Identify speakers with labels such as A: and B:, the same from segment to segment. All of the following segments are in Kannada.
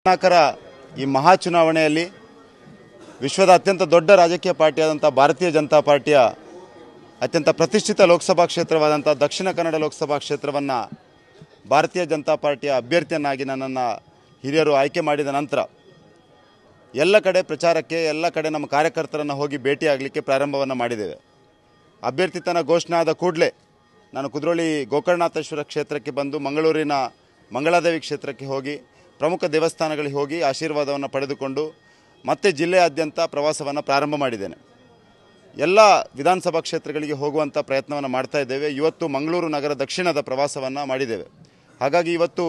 A: ಕರ್ನಾಟಕರ ಈ ಮಹಾ ಚುನಾವಣೆಯಲ್ಲಿ ವಿಶ್ವದ ಅತ್ಯಂತ ದೊಡ್ಡ ರಾಜಕೀಯ ಪಾರ್ಟಿಯಾದಂಥ ಭಾರತೀಯ ಜನತಾ ಪಾರ್ಟಿಯ ಅತ್ಯಂತ ಪ್ರತಿಷ್ಠಿತ ಲೋಕಸಭಾ ಕ್ಷೇತ್ರವಾದಂಥ ದಕ್ಷಿಣ ಕನ್ನಡ ಲೋಕಸಭಾ ಕ್ಷೇತ್ರವನ್ನು ಭಾರತೀಯ ಜನತಾ ಪಾರ್ಟಿಯ ಅಭ್ಯರ್ಥಿಯನ್ನಾಗಿ ನನ್ನನ್ನು ಹಿರಿಯರು ಆಯ್ಕೆ ಮಾಡಿದ ನಂತರ ಎಲ್ಲ ಕಡೆ ಪ್ರಚಾರಕ್ಕೆ ಎಲ್ಲ ಕಡೆ ನಮ್ಮ ಕಾರ್ಯಕರ್ತರನ್ನು ಹೋಗಿ ಭೇಟಿಯಾಗಲಿಕ್ಕೆ ಪ್ರಾರಂಭವನ್ನು ಮಾಡಿದ್ದೇವೆ. ಅಭ್ಯರ್ಥಿತನ ಘೋಷಣೆ ಆದ ಕೂಡಲೇ ನಾನು ಕುದ್ರೋಳಿ ಗೋಕರ್ಣನಾಥೇಶ್ವರ ಕ್ಷೇತ್ರಕ್ಕೆ ಬಂದು ಮಂಗಳೂರಿನ ಮಂಗಳಾದೇವಿ ಕ್ಷೇತ್ರಕ್ಕೆ ಹೋಗಿ ಪ್ರಮುಖ ದೇವಸ್ಥಾನಗಳಿಗೆ ಹೋಗಿ ಆಶೀರ್ವಾದವನ್ನು ಪಡೆದುಕೊಂಡು ಮತ್ತೆ ಜಿಲ್ಲೆಯಾದ್ಯಂತ ಪ್ರವಾಸವನ್ನು ಪ್ರಾರಂಭ ಮಾಡಿದ್ದೇನೆ. ಎಲ್ಲ ವಿಧಾನಸಭಾ ಕ್ಷೇತ್ರಗಳಿಗೆ ಹೋಗುವಂಥ ಪ್ರಯತ್ನವನ್ನು ಮಾಡ್ತಾ ಇದ್ದೇವೆ. ಇವತ್ತು ಮಂಗಳೂರು ನಗರ ದಕ್ಷಿಣದ ಪ್ರವಾಸವನ್ನು ಮಾಡಿದ್ದೇವೆ. ಹಾಗಾಗಿ ಇವತ್ತು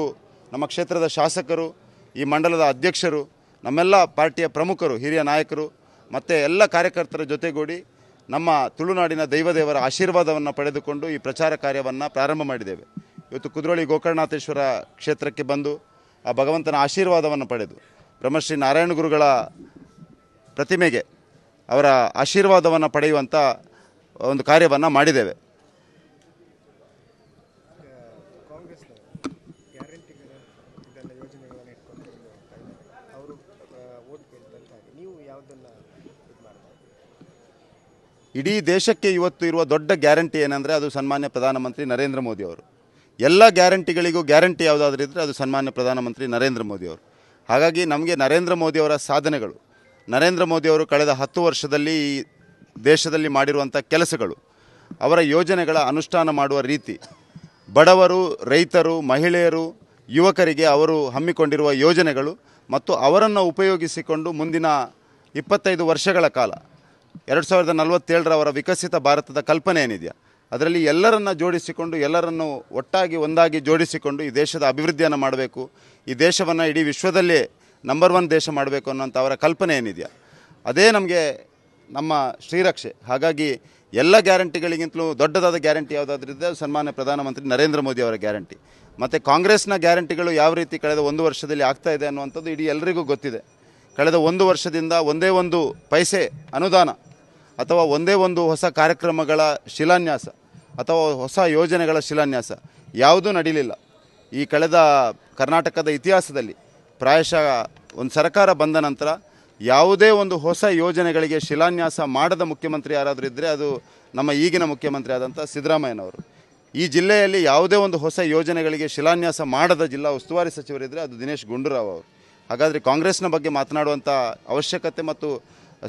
A: ನಮ್ಮ ಕ್ಷೇತ್ರದ ಶಾಸಕರು, ಈ ಮಂಡಲದ ಅಧ್ಯಕ್ಷರು, ನಮ್ಮೆಲ್ಲ ಪಾರ್ಟಿಯ ಪ್ರಮುಖರು, ಹಿರಿಯ ನಾಯಕರು ಮತ್ತು ಎಲ್ಲ ಕಾರ್ಯಕರ್ತರ ಜೊತೆಗೂಡಿ ನಮ್ಮ ತುಳುನಾಡಿನ ದೈವದೇವರ ಆಶೀರ್ವಾದವನ್ನು ಪಡೆದುಕೊಂಡು ಈ ಪ್ರಚಾರ ಕಾರ್ಯವನ್ನು ಪ್ರಾರಂಭ ಮಾಡಿದ್ದೇವೆ. ಇವತ್ತು ಕುದ್ರೋಳಿ ಗೋಕರ್ಣನಾಥೇಶ್ವರ ಕ್ಷೇತ್ರಕ್ಕೆ ಬಂದು ಆ ಭಗವಂತನ ಆಶೀರ್ವಾದವನ್ನು ಪಡೆದು ಬ್ರಹ್ಮಶ್ರೀ ನಾರಾಯಣ ಗುರುಗಳ ಪ್ರತಿಮೆಗೆ ಅವರ ಆಶೀರ್ವಾದವನ್ನು ಪಡೆಯುವಂಥ ಒಂದು ಕಾರ್ಯವನ್ನು ಮಾಡಿದ್ದೇವೆ. ಇಡೀ ದೇಶಕ್ಕೆ ಇವತ್ತು ಇರುವ ದೊಡ್ಡ ಗ್ಯಾರಂಟಿ ಏನಂದರೆ ಅದು ಸನ್ಮಾನ್ಯ ಪ್ರಧಾನಮಂತ್ರಿ ನರೇಂದ್ರ ಮೋದಿಯವರು. ಎಲ್ಲ ಗ್ಯಾರಂಟಿಗಳಿಗೂ ಗ್ಯಾರಂಟಿ ಯಾವುದಾದ್ರೂ ಇದ್ದರೆ ಅದು ಸನ್ಮಾನ್ಯ ಪ್ರಧಾನಮಂತ್ರಿ ನರೇಂದ್ರ ಮೋದಿಯವರು. ಹಾಗಾಗಿ ನಮಗೆ ನರೇಂದ್ರ ಮೋದಿಯವರ ಸಾಧನೆಗಳು, ನರೇಂದ್ರ ಮೋದಿಯವರು ಕಳೆದ 10 ವರ್ಷದಲ್ಲಿ ಈ ದೇಶದಲ್ಲಿ ಮಾಡಿರುವಂಥ ಕೆಲಸಗಳು, ಅವರ ಯೋಜನೆಗಳ ಅನುಷ್ಠಾನ ಮಾಡುವ ರೀತಿ, ಬಡವರು, ರೈತರು, ಮಹಿಳೆಯರು, ಯುವಕರಿಗೆ ಅವರು ಹಮ್ಮಿಕೊಂಡಿರುವ ಯೋಜನೆಗಳು ಮತ್ತು ಅವರನ್ನು ಉಪಯೋಗಿಸಿಕೊಂಡು ಮುಂದಿನ 25 ವರ್ಷಗಳ ಕಾಲ 2047 ಅವರ ವಿಕಸಿತ ಭಾರತದ ಕಲ್ಪನೆ ಏನಿದೆಯಾ ಅದರಲ್ಲಿ ಎಲ್ಲರನ್ನು ಜೋಡಿಸಿಕೊಂಡು, ಎಲ್ಲರನ್ನು ಒಟ್ಟಾಗಿ ಒಂದಾಗಿ ಜೋಡಿಸಿಕೊಂಡು ಈ ದೇಶದ ಅಭಿವೃದ್ಧಿಯನ್ನು ಮಾಡಬೇಕು, ಈ ದೇಶವನ್ನು ಇಡೀ ವಿಶ್ವದಲ್ಲೇ ನಂಬರ್ 1 ದೇಶ ಮಾಡಬೇಕು ಅನ್ನೋಂಥ ಅವರ ಕಲ್ಪನೆ ಏನಿದೆಯಾ ಅದೇ ನಮಗೆ ನಮ್ಮ ಶ್ರೀರಕ್ಷೆ. ಹಾಗಾಗಿ ಎಲ್ಲ ಗ್ಯಾರಂಟಿಗಳಿಗಿಂತಲೂ ದೊಡ್ಡದಾದ ಗ್ಯಾರಂಟಿ ಯಾವುದಾದ್ರೂ ಇದ್ದರೆ ಸನ್ಮಾನ್ಯ ಪ್ರಧಾನಮಂತ್ರಿ ನರೇಂದ್ರ ಮೋದಿ ಅವರ ಗ್ಯಾರಂಟಿ. ಮತ್ತು ಕಾಂಗ್ರೆಸ್ನ ಗ್ಯಾರಂಟಿಗಳು ಯಾವ ರೀತಿ ಕಳೆದ 1 ವರ್ಷದಲ್ಲಿ ಆಗ್ತಾ ಇದೆ ಅನ್ನುವಂಥದ್ದು ಇಡೀ ಎಲ್ಲರಿಗೂ ಗೊತ್ತಿದೆ. ಕಳೆದ 1 ವರ್ಷದಿಂದ ಒಂದೇ ಒಂದು ಪೈಸೆ ಅನುದಾನ ಅಥವಾ ಒಂದೇ ಒಂದು ಹೊಸ ಕಾರ್ಯಕ್ರಮಗಳ ಶಿಲಾನ್ಯಾಸ ಅಥವಾ ಹೊಸ ಯೋಜನೆಗಳ ಶಿಲಾನ್ಯಾಸ ಯಾವುದೂ ನಡೀಲಿಲ್ಲ. ಈ ಕಳೆದ ಕರ್ನಾಟಕದ ಇತಿಹಾಸದಲ್ಲಿ ಪ್ರಾಯಶಃ ಒಂದು ಸರ್ಕಾರ ಬಂದ ನಂತರ ಯಾವುದೇ ಒಂದು ಹೊಸ ಯೋಜನೆಗಳಿಗೆ ಶಿಲಾನ್ಯಾಸ ಮಾಡದ ಮುಖ್ಯಮಂತ್ರಿ ಯಾರಾದರೂ ಇದ್ದರೆ ಅದು ನಮ್ಮ ಈಗಿನ ಮುಖ್ಯಮಂತ್ರಿ ಆದಂಥ ಸಿದ್ದರಾಮಯ್ಯನವರು. ಈ ಜಿಲ್ಲೆಯಲ್ಲಿ ಯಾವುದೇ ಒಂದು ಹೊಸ ಯೋಜನೆಗಳಿಗೆ ಶಿಲಾನ್ಯಾಸ ಮಾಡದ ಜಿಲ್ಲಾ ಉಸ್ತುವಾರಿ ಸಚಿವರಿದ್ದರೆ ಅದು ದಿನೇಶ್ ಗುಂಡೂರಾವ್ ಅವರು. ಹಾಗಾದರೆ ಕಾಂಗ್ರೆಸ್ನ ಬಗ್ಗೆ ಮಾತನಾಡುವಂಥ ಅವಶ್ಯಕತೆ ಮತ್ತು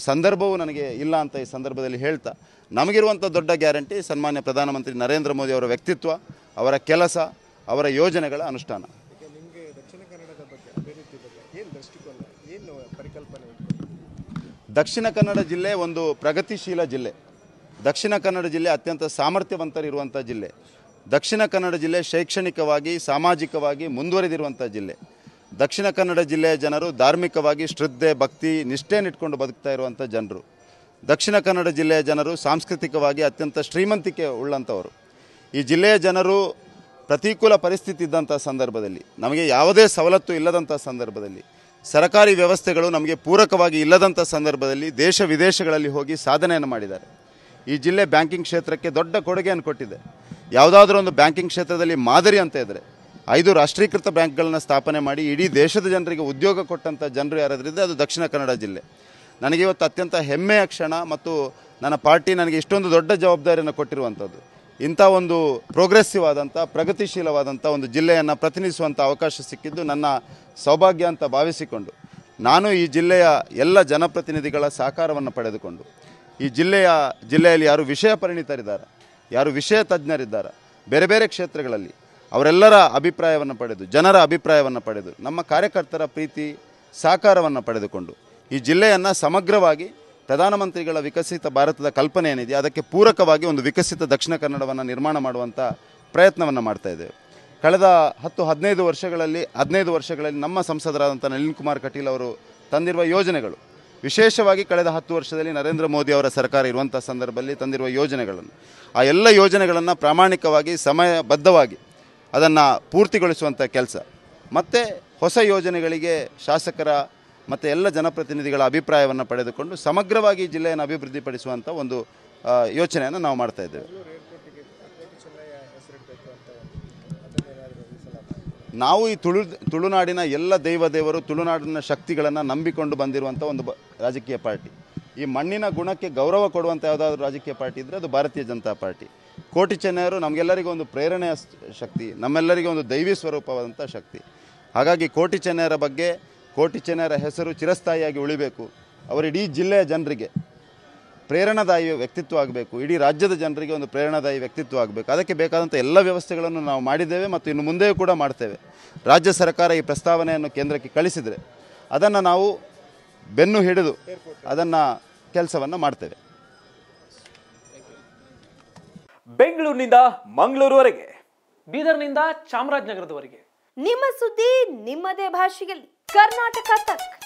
A: ಸಂದರ್ಭವೂ ನನಗೆ ಇಲ್ಲ ಅಂತ ಈ ಸಂದರ್ಭದಲ್ಲಿ ಹೇಳ್ತಾ, ನಮಗಿರುವಂಥ ದೊಡ್ಡ ಗ್ಯಾರಂಟಿ ಸನ್ಮಾನ್ಯ ಪ್ರಧಾನಮಂತ್ರಿ ನರೇಂದ್ರ ಮೋದಿ ಅವರ ವ್ಯಕ್ತಿತ್ವ, ಅವರ ಕೆಲಸ, ಅವರ ಯೋಜನೆಗಳ ಅನುಷ್ಠಾನ. ದಕ್ಷಿಣ ಕನ್ನಡ ಜಿಲ್ಲೆ ಒಂದು ಪ್ರಗತಿಶೀಲ ಜಿಲ್ಲೆ. ದಕ್ಷಿಣ ಕನ್ನಡ ಜಿಲ್ಲೆ ಅತ್ಯಂತ ಸಾಮರ್ಥ್ಯವಂತರಿರುವಂಥ ಜಿಲ್ಲೆ. ದಕ್ಷಿಣ ಕನ್ನಡ ಜಿಲ್ಲೆ ಶೈಕ್ಷಣಿಕವಾಗಿ, ಸಾಮಾಜಿಕವಾಗಿ ಮುಂದುವರೆದಿರುವಂಥ ಜಿಲ್ಲೆ. ದಕ್ಷಿಣ ಕನ್ನಡ ಜಿಲ್ಲೆಯ ಜನರು ಧಾರ್ಮಿಕವಾಗಿ ಶ್ರದ್ಧೆ, ಭಕ್ತಿ, ನಿಷ್ಠೆನಿಟ್ಕೊಂಡು ಬದುಕ್ತಾ ಇರುವಂಥ ಜನರು. ದಕ್ಷಿಣ ಕನ್ನಡ ಜಿಲ್ಲೆಯ ಜನರು ಸಾಂಸ್ಕೃತಿಕವಾಗಿ ಅತ್ಯಂತ ಶ್ರೀಮಂತಿಕೆ ಉಳ್ಳಂಥವರು. ಈ ಜಿಲ್ಲೆಯ ಜನರು ಪ್ರತಿಕೂಲ ಪರಿಸ್ಥಿತಿ ಇದ್ದಂಥ ಸಂದರ್ಭದಲ್ಲಿ, ನಮಗೆ ಯಾವುದೇ ಸವಲತ್ತು ಇಲ್ಲದಂಥ ಸಂದರ್ಭದಲ್ಲಿ, ಸರ್ಕಾರಿ ವ್ಯವಸ್ಥೆಗಳು ನಮಗೆ ಪೂರಕವಾಗಿ ಇಲ್ಲದಂಥ ಸಂದರ್ಭದಲ್ಲಿ ದೇಶ ವಿದೇಶಗಳಲ್ಲಿ ಹೋಗಿ ಸಾಧನೆಯನ್ನು ಮಾಡಿದ್ದಾರೆ. ಈ ಜಿಲ್ಲೆ ಬ್ಯಾಂಕಿಂಗ್ ಕ್ಷೇತ್ರಕ್ಕೆ ದೊಡ್ಡ ಕೊಡುಗೆಯನ್ನು ಕೊಟ್ಟಿದೆ. ಯಾವುದಾದ್ರೂ ಒಂದು ಬ್ಯಾಂಕಿಂಗ್ ಕ್ಷೇತ್ರದಲ್ಲಿ ಮಾದರಿ ಅಂತ ಇದ್ದರೆ 5 ರಾಷ್ಟ್ರೀಕೃತ ಬ್ಯಾಂಕ್ಗಳನ್ನು ಸ್ಥಾಪನೆ ಮಾಡಿ ಇಡೀ ದೇಶದ ಜನರಿಗೆ ಉದ್ಯೋಗ ಕೊಟ್ಟಂಥ ಜನರು ಯಾರಾದ್ರಿದ್ದರೆ ಅದು ದಕ್ಷಿಣ ಕನ್ನಡ ಜಿಲ್ಲೆ. ನನಗೆ ಇವತ್ತು ಅತ್ಯಂತ ಹೆಮ್ಮೆಯ ಕ್ಷಣ ಮತ್ತು ನನ್ನ ಪಾರ್ಟಿ ನನಗೆ ಇಷ್ಟೊಂದು ದೊಡ್ಡ ಜವಾಬ್ದಾರಿಯನ್ನು ಕೊಟ್ಟಿರುವಂಥದ್ದು. ಇಂಥ ಒಂದು ಪ್ರೋಗ್ರೆಸಿವ್ ಆದಂಥ, ಪ್ರಗತಿಶೀಲವಾದಂಥ ಒಂದು ಜಿಲ್ಲೆಯನ್ನು ಪ್ರತಿನಿಧಿಸುವಂಥ ಅವಕಾಶ ಸಿಕ್ಕಿದ್ದು ನನ್ನ ಸೌಭಾಗ್ಯ ಅಂತ ಭಾವಿಸಿಕೊಂಡು ನಾನು ಈ ಜಿಲ್ಲೆಯ ಎಲ್ಲ ಜನಪ್ರತಿನಿಧಿಗಳ ಸಹಕಾರವನ್ನು ಪಡೆದುಕೊಂಡು ಈ ಜಿಲ್ಲೆಯಲ್ಲಿ ಯಾರು ವಿಷಯ ಪರಿಣಿತರಿದ್ದಾರೆ, ಯಾರು ವಿಷಯ ತಜ್ಞರಿದ್ದಾರೆ, ಬೇರೆ ಬೇರೆ ಕ್ಷೇತ್ರಗಳಲ್ಲಿ ಅವರೆಲ್ಲರ ಅಭಿಪ್ರಾಯವನ್ನು ಪಡೆದು, ಜನರ ಅಭಿಪ್ರಾಯವನ್ನು ಪಡೆದು, ನಮ್ಮ ಕಾರ್ಯಕರ್ತರ ಪ್ರೀತಿ ಸಹಕಾರವನ್ನು ಪಡೆದುಕೊಂಡು ಈ ಜಿಲ್ಲೆಯನ್ನು ಸಮಗ್ರವಾಗಿ ಪ್ರಧಾನಮಂತ್ರಿಗಳ ವಿಕಸಿತ ಭಾರತದ ಕಲ್ಪನೆ ಏನಿದೆ ಅದಕ್ಕೆ ಪೂರಕವಾಗಿ ಒಂದು ವಿಕಸಿತ ದಕ್ಷಿಣ ಕನ್ನಡವನ್ನು ನಿರ್ಮಾಣ ಮಾಡುವಂಥ ಪ್ರಯತ್ನವನ್ನು ಮಾಡ್ತಾಯಿದ್ದೇವೆ. ಕಳೆದ 10-15 ವರ್ಷಗಳಲ್ಲಿ ನಮ್ಮ ಸಂಸದರಾದಂಥ ನಳಿನ್ ಕುಮಾರ್ ಕಟೀಲ್ ಅವರು ತಂದಿರುವ ಯೋಜನೆಗಳು, ವಿಶೇಷವಾಗಿ ಕಳೆದ 10 ವರ್ಷದಲ್ಲಿ ನರೇಂದ್ರ ಮೋದಿ ಅವರ ಸರ್ಕಾರ ಇರುವಂಥ ಸಂದರ್ಭದಲ್ಲಿ ತಂದಿರುವ ಯೋಜನೆಗಳನ್ನು, ಆ ಎಲ್ಲ ಯೋಜನೆಗಳನ್ನು ಪ್ರಾಮಾಣಿಕವಾಗಿ ಸಮಯಬದ್ಧವಾಗಿ ಅದನ್ನು ಪೂರ್ತಿಗೊಳಿಸುವಂಥ ಕೆಲಸ ಮತ್ತು ಹೊಸ ಯೋಜನೆಗಳಿಗೆ ಶಾಸಕರ ಮತ್ತು ಎಲ್ಲ ಜನಪ್ರತಿನಿಧಿಗಳ ಅಭಿಪ್ರಾಯವನ್ನು ಪಡೆದುಕೊಂಡು ಸಮಗ್ರವಾಗಿ ಜಿಲ್ಲೆಯನ್ನು ಅಭಿವೃದ್ಧಿಪಡಿಸುವಂಥ ಒಂದು ಯೋಚನೆಯನ್ನು ನಾವು ಮಾಡ್ತಾಯಿದ್ದೇವೆ. ನಾವು ಈ ತುಳುನಾಡಿನ ಎಲ್ಲ ದೇವರು ತುಳುನಾಡಿನ ಶಕ್ತಿಗಳನ್ನು ನಂಬಿಕೊಂಡು ಬಂದಿರುವಂಥ ಒಂದು ರಾಜಕೀಯ ಪಾರ್ಟಿ. ಈ ಮಣ್ಣಿನ ಗುಣಕ್ಕೆ ಗೌರವ ಕೊಡುವಂಥ ಯಾವುದಾದ್ರೂ ರಾಜಕೀಯ ಪಾರ್ಟಿ ಇದ್ದರೆ ಅದು ಭಾರತೀಯ ಜನತಾ ಪಾರ್ಟಿ. ಕೋಟಿ ಚೆನ್ನೈಯವರು ನಮಗೆಲ್ಲರಿಗೂ ಒಂದು ಪ್ರೇರಣೆಯ ಶಕ್ತಿ, ನಮ್ಮೆಲ್ಲರಿಗೂ ಒಂದು ದೈವಿ ಸ್ವರೂಪವಾದಂಥ ಶಕ್ತಿ. ಹಾಗಾಗಿ ಕೋಟಿ ಚೆನ್ನೈಯರ ಬಗ್ಗೆ, ಕೋಟಿ ಚೆನ್ನೈಯರ ಹೆಸರು ಚಿರಸ್ಥಾಯಿಯಾಗಿ ಉಳಿಬೇಕು. ಅವರು ಇಡೀ ಜಿಲ್ಲೆಯ ಜನರಿಗೆ ಪ್ರೇರಣಾದಾಯಿ ವ್ಯಕ್ತಿತ್ವ ಆಗಬೇಕು, ಇಡೀ ರಾಜ್ಯದ ಜನರಿಗೆ ಒಂದು ಪ್ರೇರಣಾದಾಯಿ ವ್ಯಕ್ತಿತ್ವ ಆಗಬೇಕು. ಅದಕ್ಕೆ ಬೇಕಾದಂಥ ಎಲ್ಲ ವ್ಯವಸ್ಥೆಗಳನ್ನು ನಾವು ಮಾಡಿದ್ದೇವೆ ಮತ್ತು ಇನ್ನು ಮುಂದೆಯೂ ಕೂಡ ಮಾಡ್ತೇವೆ. ರಾಜ್ಯ ಸರ್ಕಾರ ಈ ಪ್ರಸ್ತಾವನೆಯನ್ನು ಕೇಂದ್ರಕ್ಕೆ ಕಳಿಸಿದರೆ ಅದನ್ನು ನಾವು ಬೆನ್ನು ಹಿಡಿದು ಅದನ್ನು ಕೆಲಸವನ್ನು ಮಾಡ್ತೇವೆ.
B: ಬೆಂಗಳೂರಿನಿಂದ ಮಂಗಳೂರುವರೆಗೆ, ಬೀದರ್ನಿಂದ ಚಾಮರಾಜನಗರದವರೆಗೆ
C: ನಿಮ್ಮ ಸುದ್ದಿ ನಿಮ್ಮದೇ ಭಾಷೆಯಲ್ಲಿ. ಕರ್ನಾಟಕ ತಕ್.